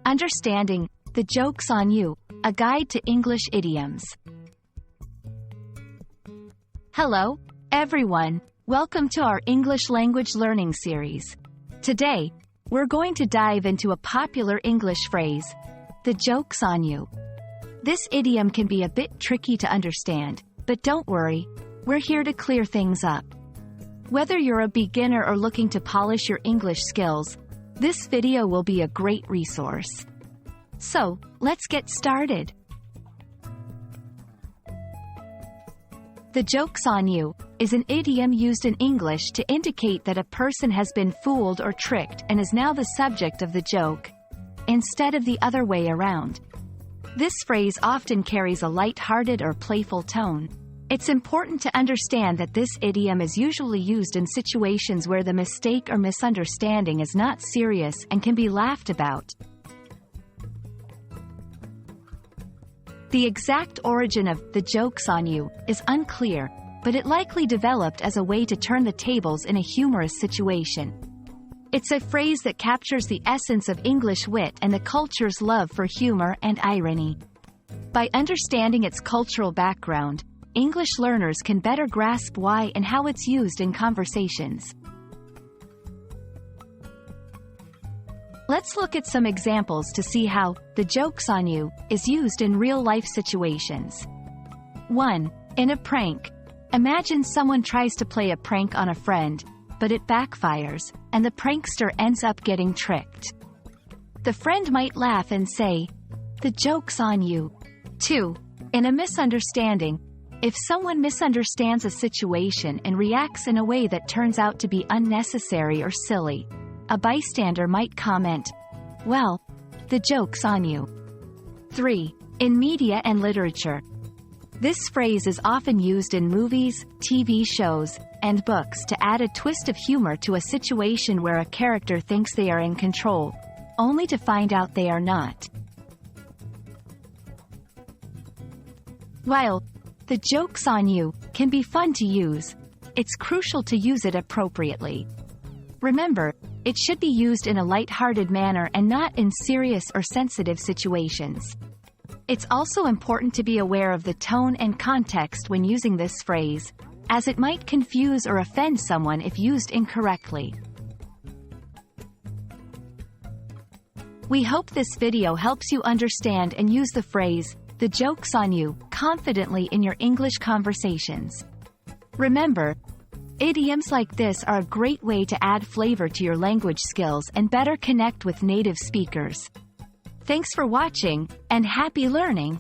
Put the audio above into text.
Understanding, the joke's on you, a guide to English idioms. Hello, everyone. Welcome to our English language learning series. Today, we're going to dive into a popular English phrase, the joke's on you. This idiom can be a bit tricky to understand, but don't worry, we're here to clear things up. Whether you're a beginner or looking to polish your English skills, this video will be a great resource. So, let's get started. The joke's on you is an idiom used in English to indicate that a person has been fooled or tricked and is now the subject of the joke, instead of the other way around. This phrase often carries a light-hearted or playful tone. It's important to understand that this idiom is usually used in situations where the mistake or misunderstanding is not serious and can be laughed about. The exact origin of "the joke's on you" is unclear, but it likely developed as a way to turn the tables in a humorous situation. It's a phrase that captures the essence of English wit and the culture's love for humor and irony. By understanding its cultural background, English learners can better grasp why and how it's used in conversations. Let's look at some examples to see how "the joke's on you" is used in real-life situations. 1. In a prank. Imagine someone tries to play a prank on a friend, but it backfires, and the prankster ends up getting tricked. The friend might laugh and say, "The joke's on you." 2. In a misunderstanding. If someone misunderstands a situation and reacts in a way that turns out to be unnecessary or silly, a bystander might comment, "Well, the joke's on you." 3. In media and literature. This phrase is often used in movies, TV shows, and books to add a twist of humor to a situation where a character thinks they are in control, only to find out they are not. While "the joke's on you" can be fun to use, it's crucial to use it appropriately. Remember, it should be used in a light-hearted manner and not in serious or sensitive situations. It's also important to be aware of the tone and context when using this phrase, as it might confuse or offend someone if used incorrectly. We hope this video helps you understand and use the phrase, "the joke's on you," confidently in your English conversations. Remember, idioms like this are a great way to add flavor to your language skills and better connect with native speakers. Thanks for watching, and happy learning!